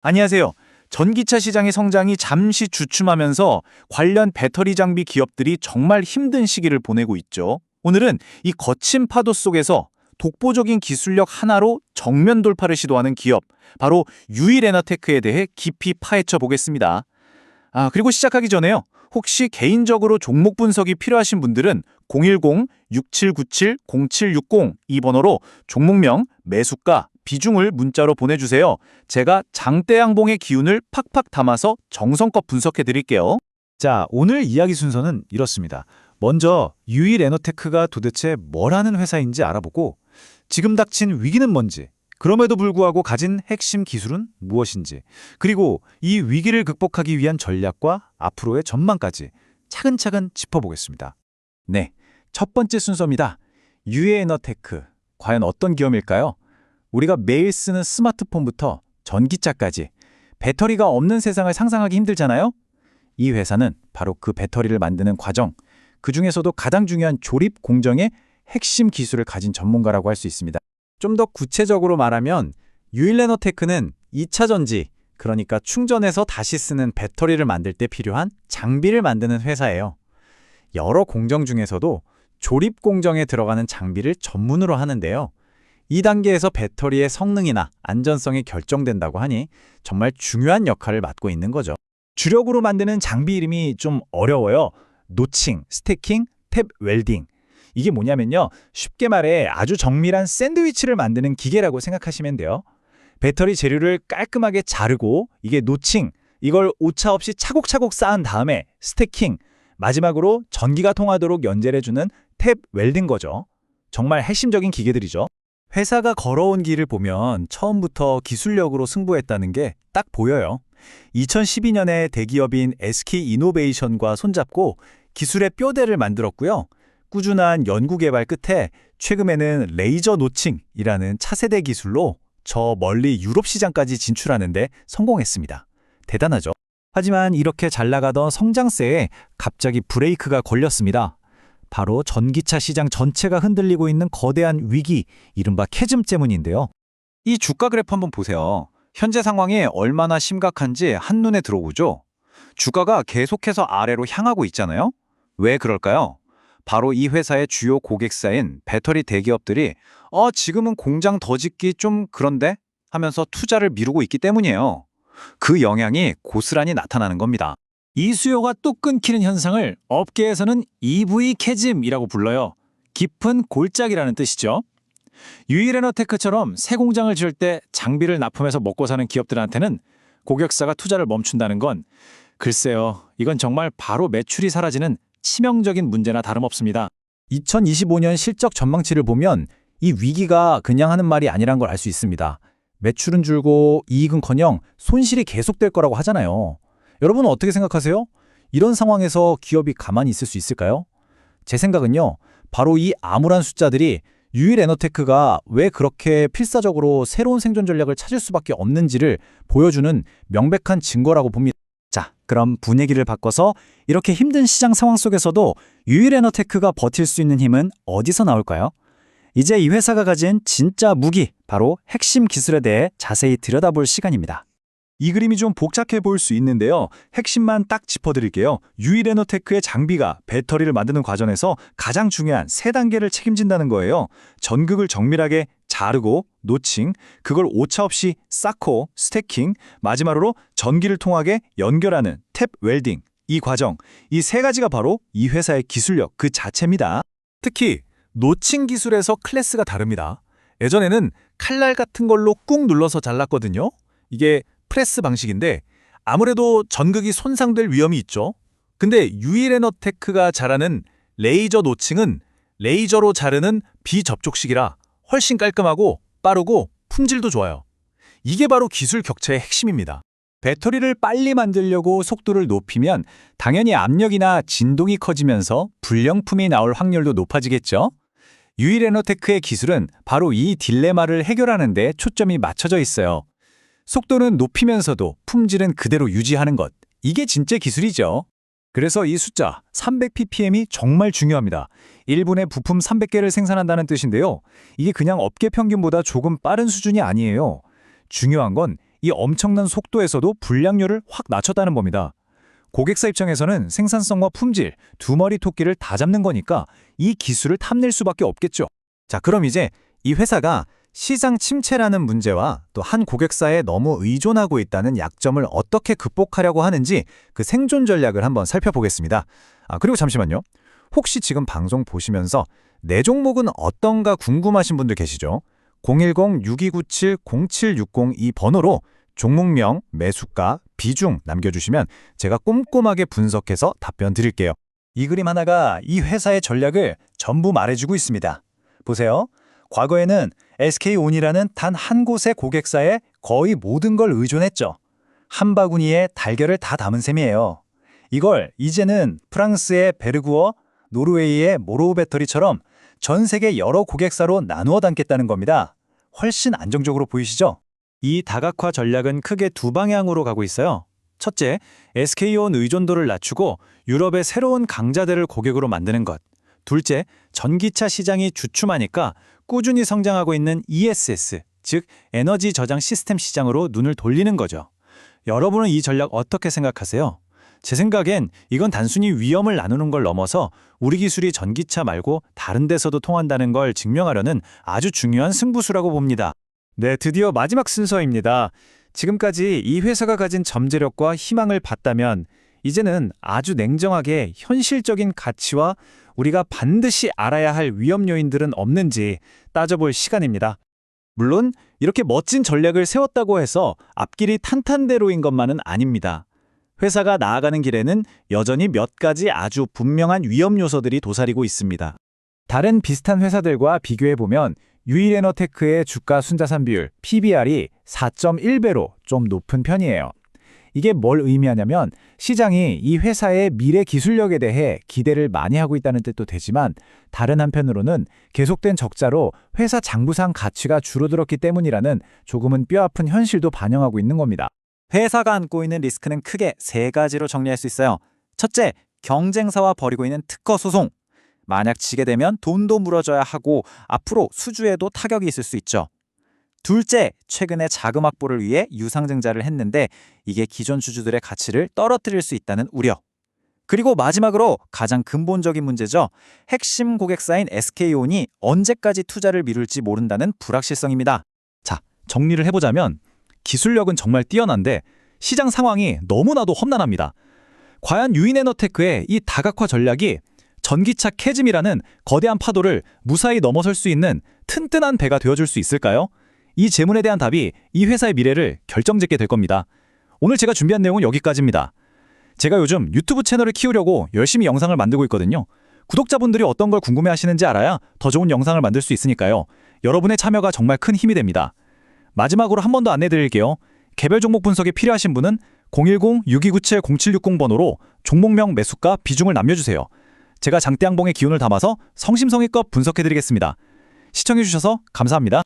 안녕하세요. 전기차 시장의 성장이 잠시 주춤하면서 관련 배터리 장비 기업들이 정말 힘든 시기를 보내고 있죠. 오늘은 이 거친 파도 속에서 독보적인 기술력 하나로 정면 돌파를 시도하는 기업, 바로 유일에너테크에 대해 깊이 파헤쳐 보겠습니다. 그리고 시작하기 전에요. 혹시 개인적으로 종목 분석이 필요하신 분들은 010-6797-0760 이 번호로 종목명, 매수가, 비중을 문자로 보내주세요. 제가 장대양봉의 기운을 팍팍 담아서 정성껏 분석해 드릴게요. 자, 오늘 이야기 순서는 이렇습니다. 먼저 유일에너테크가 도대체 뭘 하는 회사인지 알아보고 지금 닥친 위기는 뭔지, 그럼에도 불구하고 가진 핵심 기술은 무엇인지, 그리고 이 위기를 극복하기 위한 전략과 앞으로의 전망까지 차근차근 짚어보겠습니다. 네, 첫 번째 순서입니다. 유에너테크, 과연 어떤 기업일까요? 우리가 매일 쓰는 스마트폰부터 전기차까지 배터리가 없는 세상을 상상하기 힘들잖아요? 이 회사는 바로 그 배터리를 만드는 과정, 그 중에서도 가장 중요한 조립 공정의 핵심 기술을 가진 전문가라고 할 수 있습니다. 좀 더 구체적으로 말하면 유일에너테크는 2차 전지, 그러니까 충전해서 다시 쓰는 배터리를 만들 때 필요한 장비를 만드는 회사예요. 여러 공정 중에서도 조립 공정에 들어가는 장비를 전문으로 하는데요. 이 단계에서 배터리의 성능이나 안전성이 결정된다고 하니 정말 중요한 역할을 맡고 있는 거죠. 주력으로 만드는 장비 이름이 좀 어려워요. 노칭, 스태킹, 탭 웰딩. 이게 뭐냐면요. 쉽게 말해 아주 정밀한 샌드위치를 만드는 기계라고 생각하시면 돼요. 배터리 재료를 깔끔하게 자르고 이게 노칭, 이걸 오차 없이 차곡차곡 쌓은 다음에 스태킹, 마지막으로 전기가 통하도록 연결해주는 탭 웰딩 거죠. 정말 핵심적인 기계들이죠. 회사가 걸어온 길을 보면 처음부터 기술력으로 승부했다는 게 딱 보여요. 2012년에 대기업인 SK이노베이션과 손잡고 기술의 뼈대를 만들었고요. 꾸준한 연구개발 끝에 최근에는 레이저 노칭이라는 차세대 기술로 저 멀리 유럽 시장까지 진출하는 데 성공했습니다. 대단하죠? 하지만 이렇게 잘 나가던 성장세에 갑자기 브레이크가 걸렸습니다. 바로 전기차 시장 전체가 흔들리고 있는 거대한 위기, 이른바 캐즘 때문인데요. 이 주가 그래프 한번 보세요. 현재 상황이 얼마나 심각한지 한눈에 들어오죠. 주가가 계속해서 아래로 향하고 있잖아요. 왜 그럴까요? 바로 이 회사의 주요 고객사인 배터리 대기업들이 지금은 공장 더 짓기 좀 그런데? 하면서 투자를 미루고 있기 때문이에요. 그 영향이 고스란히 나타나는 겁니다. 이 수요가 뚝 끊기는 현상을 업계에서는 EV 캐즘이라고 불러요. 깊은 골짜기라는 뜻이죠. 유일에너테크처럼 새 공장을 지을 때 장비를 납품해서 먹고 사는 기업들한테는 고객사가 투자를 멈춘다는 건 글쎄요, 이건 정말 바로 매출이 사라지는 치명적인 문제나 다름없습니다. 2025년 실적 전망치를 보면 이 위기가 그냥 하는 말이 아니란 걸 알 수 있습니다. 매출은 줄고 이익은커녕 손실이 계속될 거라고 하잖아요. 여러분은 어떻게 생각하세요? 이런 상황에서 기업이 가만히 있을 수 있을까요? 제 생각은요, 바로 이 암울한 숫자들이 유일에너테크가 왜 그렇게 필사적으로 새로운 생존 전략을 찾을 수밖에 없는지를 보여주는 명백한 증거라고 봅니다. 자, 그럼 분위기를 바꿔서 이렇게 힘든 시장 상황 속에서도 유일에너테크가 버틸 수 있는 힘은 어디서 나올까요? 이제 이 회사가 가진 진짜 무기, 바로 핵심 기술에 대해 자세히 들여다볼 시간입니다. 이 그림이 좀 복잡해 보일 수 있는데요. 핵심만 딱 짚어드릴게요. 유일에너테크의 장비가 배터리를 만드는 과정에서 가장 중요한 세 단계를 책임진다는 거예요. 전극을 정밀하게 자르고 노칭, 그걸 오차 없이 쌓고 스태킹, 마지막으로 전기를 통하게 연결하는 탭 웰딩. 이 과정, 이 세 가지가 바로 이 회사의 기술력 그 자체입니다. 특히 노칭 기술에서 클래스가 다릅니다. 예전에는 칼날 같은 걸로 꾹 눌러서 잘랐거든요. 이게 프레스 방식인데 아무래도 전극이 손상될 위험이 있죠. 근데 유일에너테크가 잘하는 레이저 노칭은 레이저로 자르는 비접촉식이라 훨씬 깔끔하고 빠르고 품질도 좋아요. 이게 바로 기술 격차의 핵심입니다. 배터리를 빨리 만들려고 속도를 높이면 당연히 압력이나 진동이 커지면서 불량품이 나올 확률도 높아지겠죠. 유일에너테크의 기술은 바로 이 딜레마를 해결하는 데 초점이 맞춰져 있어요. 속도는 높이면서도 품질은 그대로 유지하는 것. 이게 진짜 기술이죠. 그래서 이 숫자 300ppm이 정말 중요합니다. 1분에 부품 300개를 생산한다는 뜻인데요. 이게 그냥 업계 평균보다 조금 빠른 수준이 아니에요. 중요한 건 이 엄청난 속도에서도 불량률을 확 낮췄다는 겁니다. 고객사 입장에서는 생산성과 품질, 두 마리 토끼를 다 잡는 거니까 이 기술을 탐낼 수밖에 없겠죠. 자, 그럼 이제 이 회사가 시장 침체라는 문제와 또 한 고객사에 너무 의존하고 있다는 약점을 어떻게 극복하려고 하는지 그 생존 전략을 한번 살펴보겠습니다. 그리고 잠시만요. 혹시 지금 방송 보시면서 내 종목은 어떤가 궁금하신 분들 계시죠? 010-6297-0760 이 번호로 종목명, 매수가, 비중 남겨주시면 제가 꼼꼼하게 분석해서 답변 드릴게요. 이 그림 하나가 이 회사의 전략을 전부 말해주고 있습니다. 보세요. 과거에는 SK온이라는 단 한 곳의 고객사에 거의 모든 걸 의존했죠. 한 바구니에 달걀을 다 담은 셈이에요. 이걸 이제는 프랑스의 베르구어, 노르웨이의 모로우 배터리처럼 전 세계 여러 고객사로 나누어 담겠다는 겁니다. 훨씬 안정적으로 보이시죠? 이 다각화 전략은 크게 두 방향으로 가고 있어요. 첫째, SK온 의존도를 낮추고 유럽의 새로운 강자들을 고객으로 만드는 것. 둘째, 전기차 시장이 주춤하니까 꾸준히 성장하고 있는 ESS, 즉 에너지 저장 시스템 시장으로 눈을 돌리는 거죠. 여러분은 이 전략 어떻게 생각하세요? 제 생각엔 이건 단순히 위험을 나누는 걸 넘어서 우리 기술이 전기차 말고 다른 데서도 통한다는 걸 증명하려는 아주 중요한 승부수라고 봅니다. 네, 드디어 마지막 순서입니다. 지금까지 이 회사가 가진 잠재력과 희망을 봤다면 이제는 아주 냉정하게 현실적인 가치와 우리가 반드시 알아야 할 위험 요인들은 없는지 따져볼 시간입니다. 물론 이렇게 멋진 전략을 세웠다고 해서 앞길이 탄탄대로인 것만은 아닙니다. 회사가 나아가는 길에는 여전히 몇 가지 아주 분명한 위험 요소들이 도사리고 있습니다. 다른 비슷한 회사들과 비교해보면 유일에너테크의 주가 순자산 비율 PBR이 4.1배로 좀 높은 편이에요. 이게 뭘 의미하냐면 시장이 이 회사의 미래 기술력에 대해 기대를 많이 하고 있다는 뜻도 되지만 다른 한편으로는 계속된 적자로 회사 장부상 가치가 줄어들었기 때문이라는 조금은 뼈아픈 현실도 반영하고 있는 겁니다. 회사가 안고 있는 리스크는 크게 세 가지로 정리할 수 있어요. 첫째, 경쟁사와 벌이고 있는 특허 소송. 만약 지게 되면 돈도 물어줘야 하고 앞으로 수주에도 타격이 있을 수 있죠. 둘째, 최근에 자금 확보를 위해 유상증자를 했는데 이게 기존 주주들의 가치를 떨어뜨릴 수 있다는 우려. 그리고 마지막으로 가장 근본적인 문제죠. 핵심 고객사인 SK온이 언제까지 투자를 미룰지 모른다는 불확실성입니다. 자, 정리를 해보자면 기술력은 정말 뛰어난데 시장 상황이 너무나도 험난합니다. 과연 유인에너테크의 이 다각화 전략이 전기차 캐즘이라는 거대한 파도를 무사히 넘어설 수 있는 튼튼한 배가 되어줄 수 있을까요? 이 질문에 대한 답이 이 회사의 미래를 결정짓게 될 겁니다. 오늘 제가 준비한 내용은 여기까지입니다. 제가 요즘 유튜브 채널을 키우려고 열심히 영상을 만들고 있거든요. 구독자분들이 어떤 걸 궁금해하시는지 알아야 더 좋은 영상을 만들 수 있으니까요. 여러분의 참여가 정말 큰 힘이 됩니다. 마지막으로 한 번 더 안내드릴게요. 개별 종목 분석이 필요하신 분은 010-6297-0760번호로 종목명, 매수가, 비중을 남겨주세요. 제가 장대양봉의 기운을 담아서 성심성의껏 분석해드리겠습니다. 시청해주셔서 감사합니다.